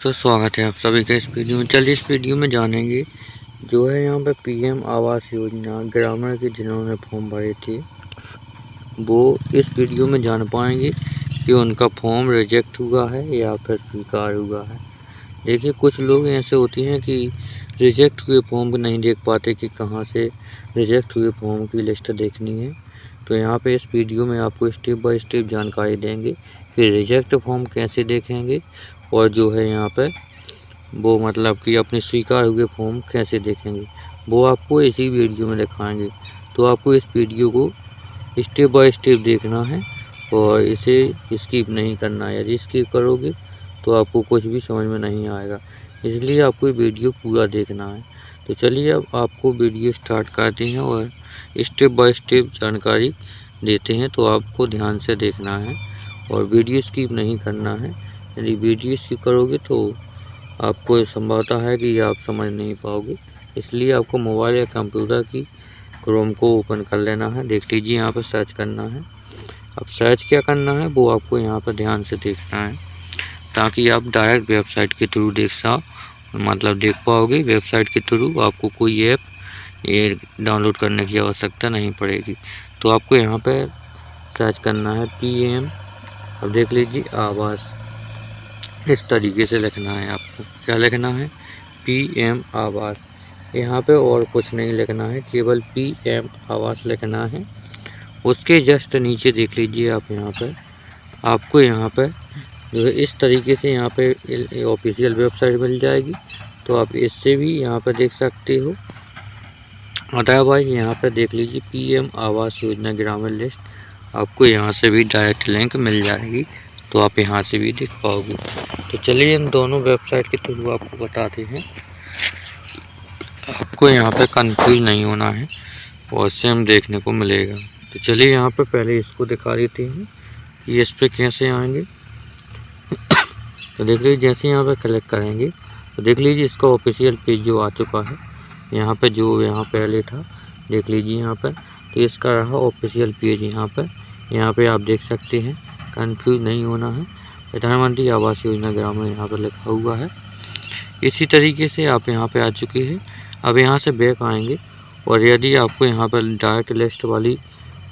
तो स्वागत है आप सभी का इस वीडियो में। चलिए इस वीडियो में जानेंगे जो है यहाँ पे पीएम आवास योजना ग्रामीण के जिन्होंने फॉर्म भरे थे वो इस वीडियो में जान पाएंगे कि उनका फॉर्म रिजेक्ट हुआ है या फिर स्वीकार हुआ है। देखिए कुछ लोग ऐसे होते हैं कि रिजेक्ट हुए फॉर्म को नहीं देख पाते कि कहाँ से रिजेक्ट हुए फॉर्म की लिस्ट देखनी है। तो यहाँ पे इस वीडियो में आपको स्टेप बाय स्टेप जानकारी देंगे कि रिजेक्ट फॉर्म कैसे देखेंगे और जो है यहाँ पे वो मतलब कि अपने स्वीकार हुए फॉर्म कैसे देखेंगे, वो आपको इसी वीडियो में दिखाएंगे। तो आपको इस वीडियो को स्टेप बाय स्टेप देखना है और इसे स्किप नहीं करना है। यदि स्किप करोगे तो आपको कुछ भी समझ में नहीं आएगा, इसलिए आपको वीडियो पूरा देखना है। तो चलिए अब आपको वीडियो स्टार्ट करते हैं और स्टेप बाय स्टेप जानकारी देते हैं। तो आपको ध्यान से देखना है और वीडियो स्किप नहीं करना है। यदि वीडियो स्किप करोगे तो आपको संभवतः है कि आप समझ नहीं पाओगे, इसलिए आपको मोबाइल या कंप्यूटर की क्रोम को ओपन कर लेना है। देख लीजिए यहाँ पर सर्च करना है। अब सर्च क्या करना है वो आपको यहाँ पर ध्यान से देखना है ताकि आप डायरेक्ट वेबसाइट के थ्रू देख पाओगे। वेबसाइट के थ्रू आपको कोई ऐप ये डाउनलोड करने की आवश्यकता नहीं पड़ेगी। तो आपको यहाँ पर सर्च करना है पीएम। अब देख लीजिए आवास, इस तरीके से लिखना है। आपको क्या लिखना है? पीएम आवास। यहाँ पे और कुछ नहीं लिखना है, केवल पीएम आवास लिखना है। उसके जस्ट नीचे देख लीजिए आप यहाँ पर आपको यहाँ पर जो है इस तरीके से यहाँ पे ऑफिशियल वेबसाइट मिल जाएगी। तो आप इससे भी यहाँ पर देख सकते हो। अदरवाइज यहाँ पर देख लीजिए पीएम आवास योजना ग्रामीण लिस्ट, आपको यहाँ से भी डायरेक्ट लिंक मिल जाएगी। तो आप यहाँ से भी देख पाओगे। तो चलिए इन दोनों वेबसाइट के थ्रू आपको बताते हैं। आपको यहाँ पे कंफ्यूज नहीं होना है और सेम देखने को मिलेगा। तो चलिए यहाँ पे पहले इसको दिखा देते हैं कि इस पे कैसे आएंगे। तो देख लीजिए जैसे यहाँ पे क्लिक करेंगे तो देख लीजिए इसका ऑफिशियल पेज जो आ चुका है। यहाँ पे जो यहाँ पहले था देख लीजिए यहाँ पर, तो इसका रहा ऑफिशियल पेज। यहाँ पे आप देख सकते हैं, कंफ्यूज नहीं होना है। प्रधानमंत्री आवास योजना ग्रामीण यहाँ पर लिखा हुआ है। इसी तरीके से आप यहाँ पे आ चुके हैं। अब यहाँ से बैक आएंगे और यदि आपको यहाँ पर डायरेक्ट लिस्ट वाली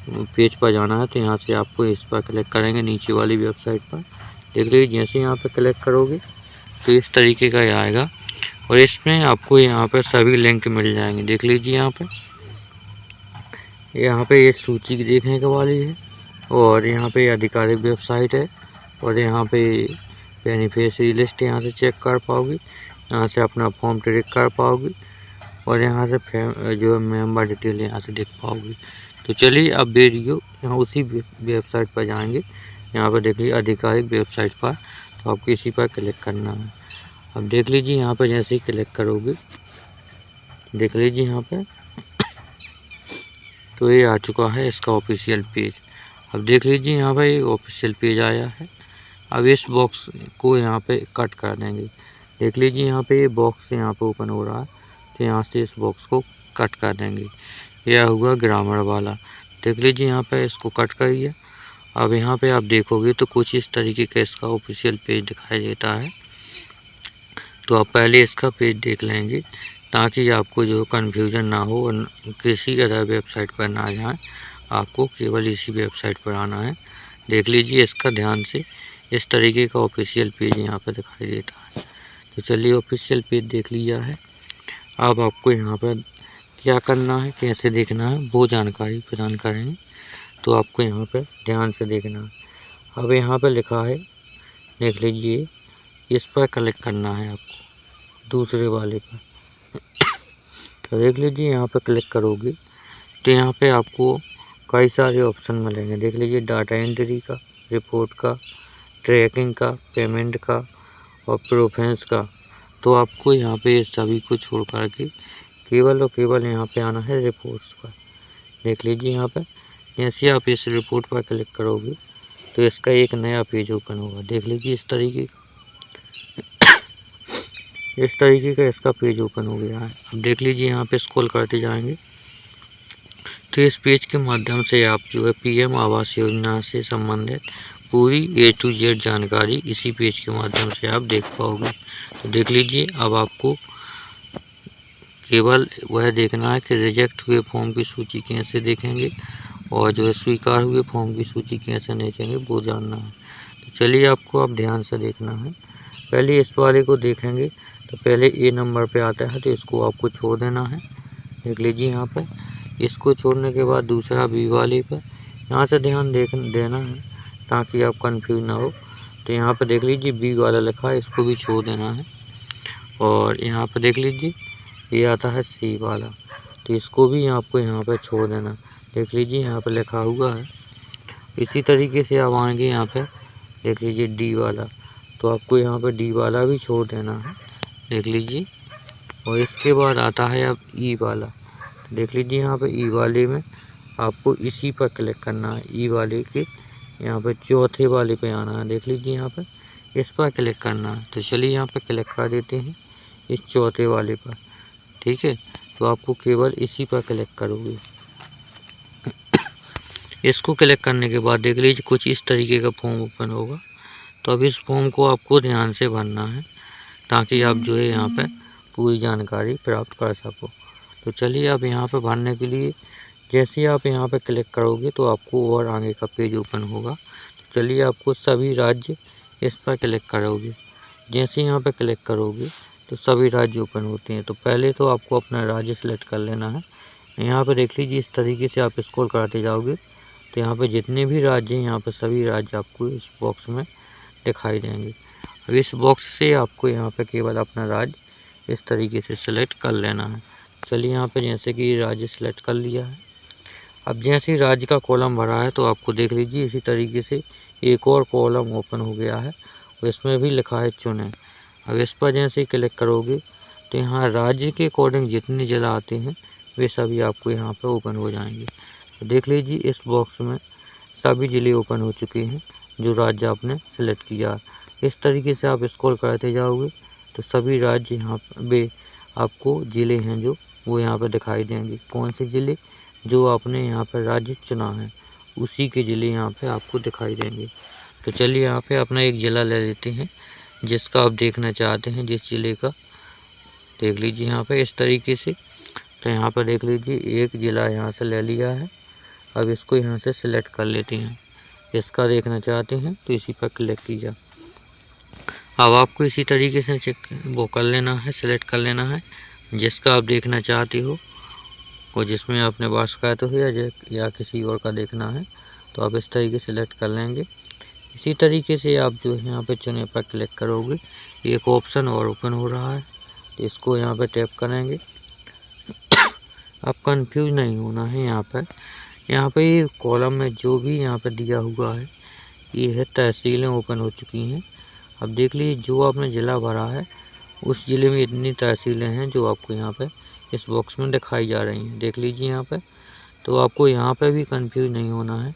पेज पर जाना है तो यहाँ से आपको इस पर क्लिक करेंगे नीचे वाली वेबसाइट पर। देख लीजिए जैसे यहाँ पर क्लिक करोगे तो इस तरीके का आएगा और इसमें आपको यहाँ पर सभी लिंक मिल जाएंगे। देख लीजिए यहाँ पे ये सूची देखने के वाली है और यहाँ पे आधिकारिक वेबसाइट है और यहाँ पे बेनिफिशियरी लिस्ट यहाँ से चेक कर पाओगे। यहाँ से अपना फॉर्म ट्रैक कर पाओगे और यहाँ से जो मेंबर डिटेल यहाँ से देख पाओगे। तो चलिए अब वीडियो यहाँ उसी वेबसाइट पर जाएंगे। यहाँ पर देख लीजिए आधिकारिक वेबसाइट पर, तो आपको इसी पर क्लिक करना है। अब देख लीजिए यहाँ पर जैसे ही क्लिक करोगे देख लीजिए यहाँ पर तो ये आ चुका है इसका ऑफिशियल पेज। अब देख लीजिए यहाँ पर ये ऑफिशियल पेज आया है। अब इस बॉक्स को यहाँ पे कट कर देंगे। देख लीजिए यहाँ पे ये बॉक्स यहाँ पे ओपन हो रहा है, तो यहाँ से इस बॉक्स को कट कर देंगे। यह हुआ ग्रामीण वाला। देख लीजिए यहाँ पे इसको कट करिए। अब यहाँ पे आप देखोगे तो कुछ इस तरीके का इसका ऑफिशियल पेज दिखाई देता है। तो आप पहले इसका पेज देख लेंगे ताकि आपको जो कन्फ्यूज़न ना हो और किसी अदर वेबसाइट पर ना जाए। आपको केवल इसी वेबसाइट पर आना है। देख लीजिए इसका ध्यान से, इस तरीके का ऑफिशियल पेज यहाँ पर दिखाई देता है। तो चलिए ऑफिशियल पेज देख लिया है। अब आपको यहाँ पर क्या करना है, कैसे देखना है वो जानकारी प्रदान करेंगे। तो आपको यहाँ पर ध्यान से देखना है। अब यहाँ पर लिखा है देख लीजिए, इस पर क्लिक करना है आपको दूसरे वाले पर। तो देख लीजिए यहाँ पर क्लिक करोगे तो यहाँ पे आपको कई सारे ऑप्शन मिलेंगे। देख लीजिए डाटा एंट्री का, रिपोर्ट का, ट्रैकिंग का, पेमेंट का और प्रेफरेंस का। तो आपको यहाँ पे ये सभी को छोड़ कर के केवल और केवल यहाँ पे आना है रिपोर्ट्स पर। देख लीजिए यहाँ पर जैसे आप इस रिपोर्ट पर क्लिक करोगे तो इसका एक नया पेज ओपन होगा। देख लीजिए इस तरीके का इसका पेज ओपन हो गया है। अब देख लीजिए यहाँ पे स्क्रॉल करते जाएंगे तो इस पेज के माध्यम से आप जो है पीएम आवास योजना से संबंधित पूरी A to Z जानकारी इसी पेज के माध्यम से आप देख पाओगे। तो देख लीजिए, अब आपको केवल वह देखना है कि रिजेक्ट हुए फॉर्म की सूची कैसे देखेंगे और जो है स्वीकार हुए फॉर्म की सूची कैसे देखेंगे वो जानना है। तो चलिए, आपको अब ध्यान से देखना है। पहले इस वाले को देखेंगे तो पहले A नंबर पे आता है, तो इसको आपको छोड़ देना है। देख लीजिए यहाँ पर, इसको छोड़ने के बाद दूसरा B वाले पर यहाँ से ध्यान देना है ताकि आप कंफ्यूज ना हो। तो यहाँ पर देख लीजिए B वाला लिखा है, इसको भी छोड़ देना है। और यहाँ पर देख लीजिए ये आता है C वाला, तो इसको भी आपको यहाँ पर छोड़ देना। देख लीजिए यहाँ पर लिखा हुआ है। इसी तरीके से आप आएंगे यहाँ पे, देख लीजिए D वाला, तो आपको यहाँ पर D वाला भी छोड़ देना है। देख लीजिए, और इसके बाद आता है अब E वाला। देख लीजिए यहाँ पे E वाले में आपको इसी पर क्लिक करना है। E वाले के यहाँ पे चौथे वाले पे आना है। देख लीजिए यहाँ पे इस पर क्लिक करना है। तो चलिए यहाँ पे क्लिक कर देते हैं इस चौथे वाले पर। ठीक है, तो आपको केवल इसी पर क्लिक करोगे। इसको क्लिक करने के बाद देख लीजिए कुछ इस तरीके का फॉर्म ओपन होगा। तो अब इस फॉर्म को आपको ध्यान से भरना है ताकि आप जो है यहाँ पे पूरी जानकारी प्राप्त कर सको। तो चलिए, अब यहाँ पे भरने के लिए जैसे आप यहाँ पे क्लिक करोगे तो आपको और आगे का पेज ओपन होगा। तो चलिए, आपको सभी राज्य इस पर क्लिक करोगे। जैसे यहाँ पे क्लिक करोगे तो सभी राज्य ओपन होते हैं। तो पहले तो आपको अपना राज्य सेलेक्ट कर लेना है। यहाँ पे देख लीजिए इस तरीके से आप स्क्रॉल कराते जाओगे तो यहाँ पे जितने भी राज्य हैं यहाँ पे सभी राज्य आपको इस बॉक्स में दिखाई देंगे। अब इस बॉक्स से आपको यहाँ पे केवल अपना राज्य इस तरीके से सिलेक्ट कर लेना है। चलिए, यहाँ पे जैसे कि राज्य सेलेक्ट कर लिया है। अब जैसे ही राज्य का कॉलम भरा है तो आपको देख लीजिए इसी तरीके से एक और कॉलम ओपन हो गया है और इसमें भी लिखा है चुनें। अब इस पर जैसे ही क्लिक करोगे तो यहाँ राज्य के अकॉर्डिंग जितने जिला आते हैं वे सभी आपको यहाँ पे ओपन हो जाएंगे। तो देख लीजिए इस बॉक्स में सभी ज़िले ओपन हो चुके हैं जो राज्य आपने सेलेक्ट किया। इस तरीके से आप स्क्रॉल करते जाओगे तो सभी राज्य यहाँ पे आपको ज़िले हैं जो वो यहाँ पे दिखाई देंगे। कौन से ज़िले जो आपने यहाँ पर राज्य चुना है उसी के ज़िले यहाँ पे आपको दिखाई देंगे। तो चलिए, यहाँ पे अपना एक ज़िला ले लेते हैं जिसका आप देखना चाहते हैं, जिस ज़िले का। देख लीजिए यहाँ पे इस तरीके से। तो यहाँ पर देख लीजिए एक ज़िला यहाँ से ले लिया है। अब इसको यहाँ से सिलेक्ट कर लेते हैं। इसका देखना चाहते हैं तो इसी पर क्लिक कीजिए। अब आपको इसी तरीके से वो कर लेना है, सिलेक्ट कर लेना है जिसका आप देखना चाहते हो और जिसमें आपने वास करते हो या किसी और का देखना है तो आप इस तरीके से सिलेक्ट कर लेंगे। इसी तरीके से आप जो है यहाँ पे चुने पर क्लिक करोगे, एक ऑप्शन और ओपन हो रहा है तो इसको यहाँ पे टैप करेंगे। अब कंफ्यूज नहीं होना है। यहाँ पे कॉलम में जो भी यहाँ पे दिया हुआ है ये है तहसीलें ओपन हो चुकी हैं। अब देख लीजिए जो आपने ज़िला भरा है उस ज़िले में इतनी तहसीलें हैं जो आपको यहाँ पे इस बॉक्स में दिखाई जा रही हैं। देख लीजिए यहाँ पे। तो आपको यहाँ पे भी कंफ्यूज नहीं होना है।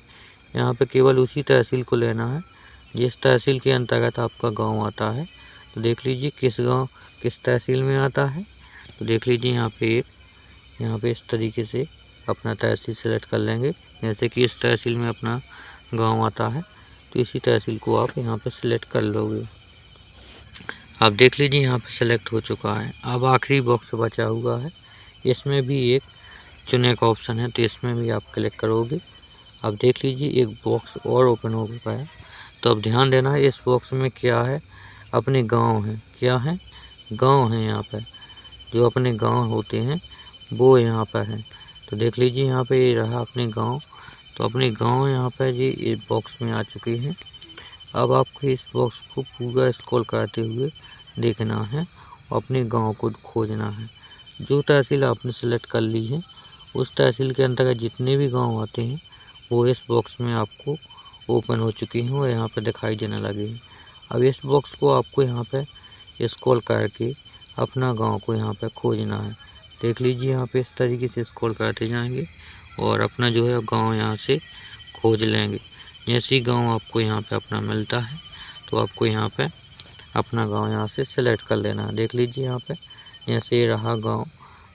यहाँ पे केवल उसी तहसील को लेना है जिस तहसील के अंतर्गत आपका गांव आता है। तो देख लीजिए किस तहसील में आता है। तो देख लीजिए यहाँ पे इस तरीके से अपना तहसील सेलेक्ट कर लेंगे। जैसे कि इस तहसील में अपना गांव आता है तो इसी तहसील को आप यहाँ पे सिलेक्ट कर लोगे। आप देख लीजिए यहाँ पे सिलेक्ट हो चुका है। अब आखिरी बॉक्स बचा हुआ है, इसमें भी एक चुने का ऑप्शन है तो इसमें भी आप क्लिक करोगे। अब देख लीजिए एक बॉक्स और ओपन हो गया है। तो अब ध्यान देना है इस बॉक्स में क्या है, अपने गांव हैं। क्या है? गांव हैं। यहाँ पर जो अपने गांव होते हैं वो यहाँ पर हैं। तो देख लीजिए यहाँ पे ये रहा अपने गांव। तो अपने गांव यहाँ पर जी इस बॉक्स में आ चुके हैं। अब आपको इस बॉक्स को पूरा स्क्रॉल करते हुए देखना है और अपने गांव को खोजना है। जो तहसील आपने सेलेक्ट कर ली है उस तहसील के अंतर्गत जितने भी गांव आते हैं वो इस बॉक्स में आपको ओपन हो चुके हैं और यहाँ पे दिखाई देने लगे हैं। अब इस बॉक्स को आपको यहाँ पे स्क्रॉल करके अपना गांव को यहाँ पे खोजना है। देख लीजिए यहाँ पे इस तरीके से स्क्रॉल करते जाएंगे और अपना जो है गांव यहाँ से खोज लेंगे। जैसे ही गांव आपको यहाँ पे अपना मिलता है तो आपको यहाँ पे अपना गांव यहाँ से सेलेक्ट कर लेना है। देख लीजिए यहाँ पे जैसे ये रहा गांव,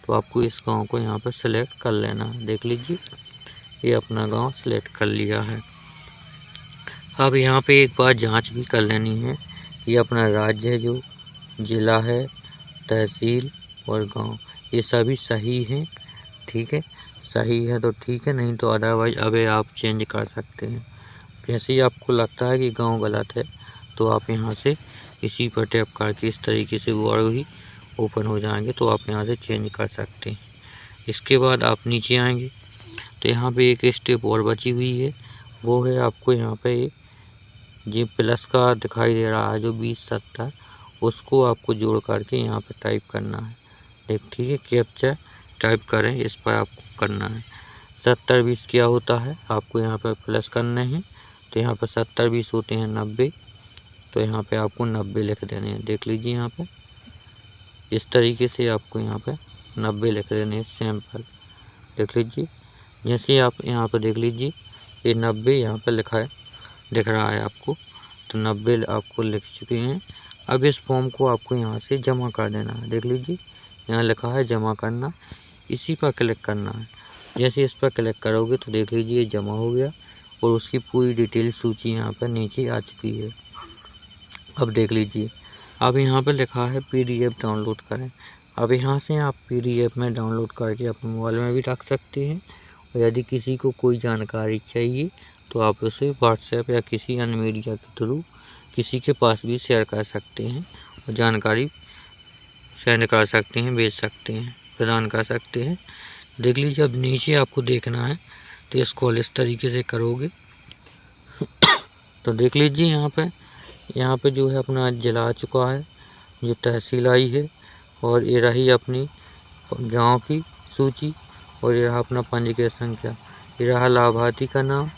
तो आपको इस गांव को यहाँ पे सेलेक्ट कर लेना है। देख लीजिए ये अपना गांव सेलेक्ट कर लिया है। अब यहाँ पे एक बार जांच भी कर लेनी है, ये अपना राज्य है, जो जिला है, तहसील और गांव, ये सभी सही हैं। ठीक है, सही है तो ठीक है, नहीं तो अदरवाइज अब आप चेंज कर सकते हैं। जैसे ही आपको लगता है कि गांव गलत है तो आप यहाँ से इसी पर टैप करके इस तरीके से वो ही ओपन हो जाएंगे, तो आप यहाँ से चेंज कर सकते हैं। इसके बाद आप नीचे आएंगे तो यहाँ पे एक स्टेप और बची हुई है, वो है आपको यहाँ पे ये प्लस का दिखाई दे रहा है जो 2070, उसको आपको जोड़ करके यहाँ पे टाइप करना है। ठीक है, कैप्चा टाइप करें, इस पर आपको करना है। 70-20 क्या होता है, आपको यहाँ पर प्लस करने हैं, तो यहाँ पर 70-20 होते हैं 90, तो यहाँ पे आपको 90 लिख देने हैं। देख लीजिए यहाँ पे इस तरीके से आपको यहाँ पे 90 लिख देने हैं, सैंपल। देख लीजिए, जैसे आप यहाँ पर देख लीजिए ये 90 यहाँ पर लिखा है, दिख रहा है आपको, तो 90 आपको लिख चुके हैं। अब इस फॉर्म को आपको यहाँ से जमा कर देना है। देख लीजिए यहाँ लिखा है जमा करना, इसी पर क्लिक करना है। जैसे इस पर क्लिक करोगे तो देख लीजिए जमा हो गया और उसकी पूरी डिटेल सूची यहाँ पर नीचे आ चुकी है। अब देख लीजिए, अब यहाँ पर लिखा है PDF डाउनलोड करें। अब यहाँ से आप PDF में डाउनलोड करके अपने मोबाइल में भी रख सकते हैं, और यदि किसी को कोई जानकारी चाहिए तो आप उसे व्हाट्सएप या किसी अन्य मीडिया के थ्रू किसी के पास भी शेयर कर सकते हैं और जानकारी सेंड कर सकते हैं, भेज सकते हैं, प्रदान कर सकते हैं। देख लीजिए, अब नीचे आपको देखना है तो इसको इस तरीके से करोगे तो देख लीजिए यहाँ पे जो है अपना जिला आ चुका है, जो तहसील आई है, और ये रही अपनी गांव की सूची, और ये रहा अपना पंजीकृत संख्या, ये रहा लाभार्थी का नाम,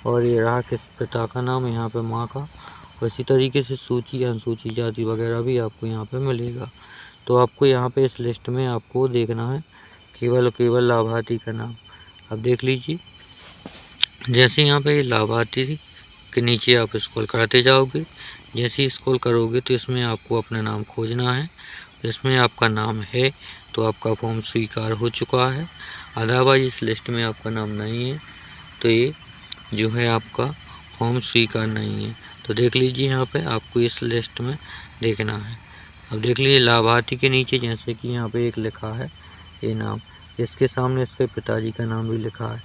और ये रहा किस पिता का नाम, यहाँ पे माँ का। इसी तरीके से सूची, अनुसूची जाति वगैरह भी आपको यहाँ पे मिलेगा। तो आपको यहाँ पे इस लिस्ट में आपको देखना है केवल लाभार्थी का नाम। अब देख लीजिए, जैसे यहाँ पे लाभार्थी के नीचे आप स्क्रॉल करते जाओगे, जैसे स्क्रॉल करोगे तो इसमें आपको अपना नाम खोजना है। इसमें आपका नाम है तो आपका फॉर्म स्वीकार हो चुका है, अदरवाइज इस लिस्ट में आपका नाम नहीं है तो ये जो है आपका फॉर्म स्वीकार नहीं है। तो देख लीजिए यहाँ पे आपको इस लिस्ट में देखना है। अब देख लीजिए लाभार्थी के नीचे जैसे कि यहाँ पे एक लिखा है ये नाम, इसके सामने इसके पिताजी का नाम भी लिखा है,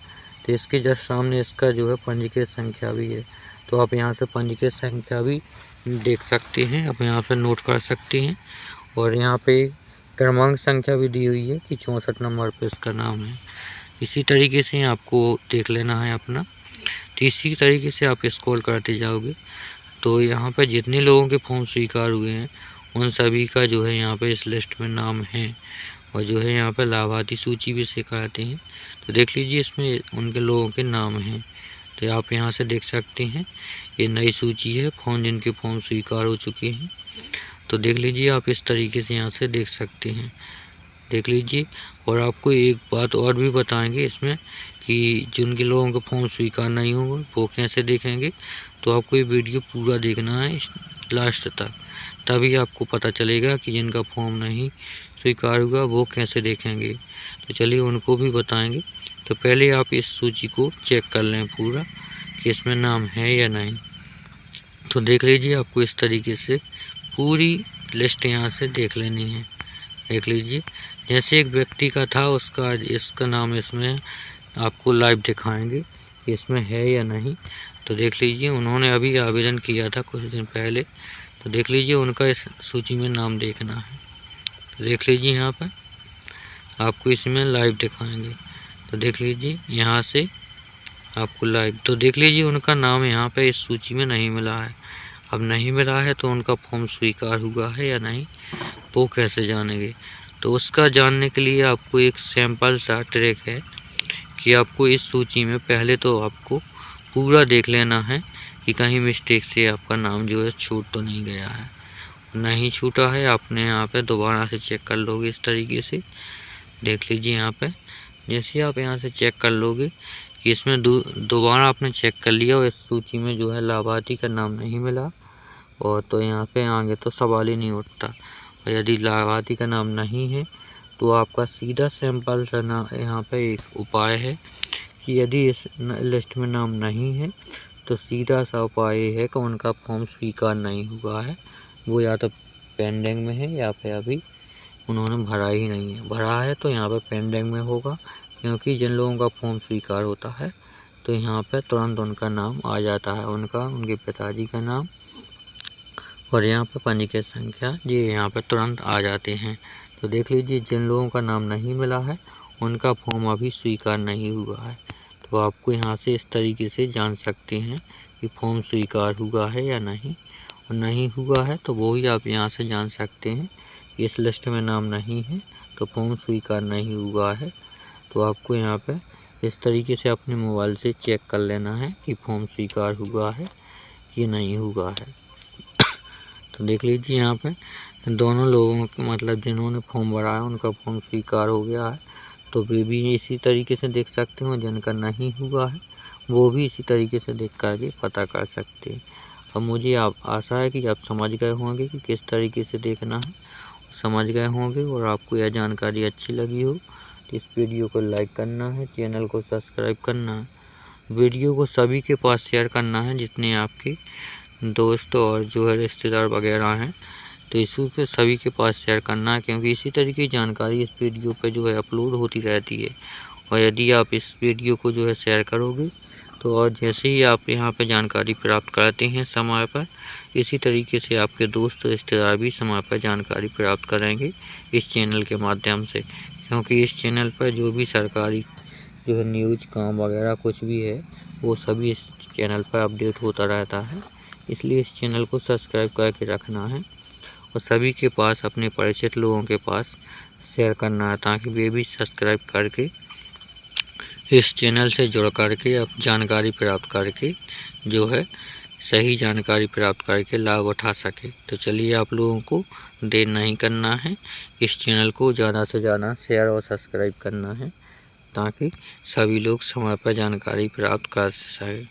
तो इसके जस्ट सामने इसका जो है पंजीकृत संख्या भी है। तो आप यहाँ से पंजीकृत संख्या भी देख सकते हैं, आप यहाँ पे नोट कर सकते हैं। और यहाँ पे क्रमांक संख्या भी दी हुई है कि 64 नंबर पे इसका नाम है। इसी तरीके से आपको देख लेना है अपना। तो इसी तरीके से आप स्क्रॉल करते जाओगे तो यहाँ पे जितने लोगों के फॉर्म स्वीकार हुए हैं उन सभी का जो है यहाँ पे इस लिस्ट में नाम है, और जो है यहाँ पे लाभार्थी सूची भी सिखाते हैं। तो देख लीजिए इसमें उनके लोगों के नाम हैं, तो आप यहाँ से देख सकते हैं ये नई सूची है फॉर्म जिनके फॉर्म स्वीकार हो चुके हैं। तो देख लीजिए आप इस तरीके से यहाँ से देख सकते हैं। देख लीजिए, और आपको एक बात और भी बताएंगे इसमें कि जिनके लोगों के फॉर्म स्वीकार नहीं होंगे वो कैसे देखेंगे। तो आपको ये वीडियो पूरा देखना है लास्ट तक, तभी आपको पता चलेगा कि जिनका फॉर्म नहीं स्वीकार होगा वो कैसे देखेंगे। तो चलिए उनको भी बताएंगे। तो पहले आप इस सूची को चेक कर लें पूरा कि इसमें नाम है या नहीं। तो देख लीजिए आपको इस तरीके से पूरी लिस्ट यहाँ से देख लेनी है। देख लीजिए, जैसे एक व्यक्ति का था इसका नाम इसमें आपको लाइव दिखाएंगे कि इसमें है या नहीं। तो देख लीजिए उन्होंने अभी आवेदन किया था कुछ दिन पहले, तो देख लीजिए उनका इस सूची में नाम देखना है। तो देख लीजिए यहाँ पर आपको इसमें लाइव दिखाएंगे, तो देख लीजिए यहाँ से आपको लाइव, तो देख लीजिए उनका नाम यहाँ पे इस सूची में नहीं मिला है। अब नहीं मिला है तो उनका फॉर्म स्वीकार हुआ है या नहीं वो कैसे जानेंगे। तो उसका जानने के लिए आपको एक सैंपल सा ट्रिक है कि आपको इस सूची में पहले तो आपको पूरा देख लेना है कि कहीं मिस्टेक से आपका नाम जो है छूट तो नहीं गया है। नहीं छूटा है आपने यहाँ पे दोबारा से चेक कर लोगे इस तरीके से। देख लीजिए यहाँ पे जैसे आप यहाँ से चेक कर लोगे कि इसमें दोबारा आपने चेक कर लिया और इस सूची में जो है लाभार्थी का नाम नहीं मिला, और तो यहाँ पे आगे तो सवाल ही नहीं उठता। और यदि लाभार्थी का नाम नहीं है तो आपका सीधा सैंपल सा नाम यहाँ पे एक उपाय है कि यदि इस लिस्ट में नाम नहीं है तो सीधा सा उपाय ये है कि उनका फॉर्म स्वीकार नहीं हुआ है, वो या तो पेंडिंग में है या फिर अभी उन्होंने भरा ही नहीं है। भरा है तो यहाँ पे पेंडिंग में होगा, क्योंकि जिन लोगों का फॉर्म स्वीकार होता है तो यहाँ पे तुरंत उनका नाम आ जाता है, उनके पिताजी का नाम और यहाँ पे पंजीकृत संख्या ये यहाँ पे तुरंत आ जाते हैं। तो देख लीजिए, जिन लोगों का नाम नहीं मिला है उनका फॉर्म अभी स्वीकार नहीं हुआ है। तो आपको यहाँ से इस तरीके से जान सकते हैं कि फॉर्म स्वीकार हुआ है या नहीं, और नहीं हुआ है तो वो ही आप यहाँ से जान सकते हैं कि इस लिस्ट में नाम नहीं है तो फॉर्म स्वीकार नहीं हुआ है। तो आपको यहाँ पे इस तरीके से अपने मोबाइल से चेक कर लेना है कि फॉर्म स्वीकार हुआ है कि नहीं हुआ है। तो देख लीजिए, यहाँ पे दोनों लोगों के मतलब जिन्होंने फॉर्म भरा है उनका फॉर्म स्वीकार हो गया है, तो वे भी इसी तरीके से देख सकते हो। जिनका नहीं हुआ है वो भी इसी तरीके से देख करके पता कर सकते हैं। अब मुझे आशा है कि आप समझ गए होंगे कि किस तरीके से देखना है, समझ गए होंगे। और आपको यह जानकारी अच्छी लगी हो तो इस वीडियो को लाइक करना है, चैनल को सब्सक्राइब करना है, वीडियो को सभी के पास शेयर करना है, जितने आपके दोस्त और जो है रिश्तेदार वगैरह हैं, तो इसको पे सभी के पास शेयर करना है, क्योंकि इसी तरीके की जानकारी इस वीडियो पे जो है अपलोड होती रहती है। और यदि आप इस वीडियो को जो है शेयर करोगे तो और जैसे ही आप यहाँ पे जानकारी प्राप्त करते हैं समय पर, इसी तरीके से आपके दोस्त रिश्तेदार भी समय पर जानकारी प्राप्त करेंगे इस चैनल के माध्यम से। क्योंकि इस चैनल पर जो भी सरकारी जो है न्यूज़ काम वगैरह कुछ भी है वो सभी इस चैनल पर अपडेट होता रहता है। इसलिए इस चैनल को सब्सक्राइब करके रखना है और सभी के पास, अपने परिचित लोगों के पास शेयर करना है, ताकि वे भी सब्सक्राइब करके इस चैनल से जुड़ करके अब जानकारी प्राप्त करके जो है सही जानकारी प्राप्त करके लाभ उठा सके। तो चलिए, आप लोगों को देर नहीं करना है, इस चैनल को ज़्यादा से ज़्यादा शेयर और सब्सक्राइब करना है, ताकि सभी लोग समय पर जानकारी प्राप्त कर सकें।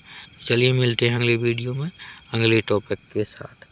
चलिए, मिलते हैं अगले वीडियो में अगले टॉपिक के साथ।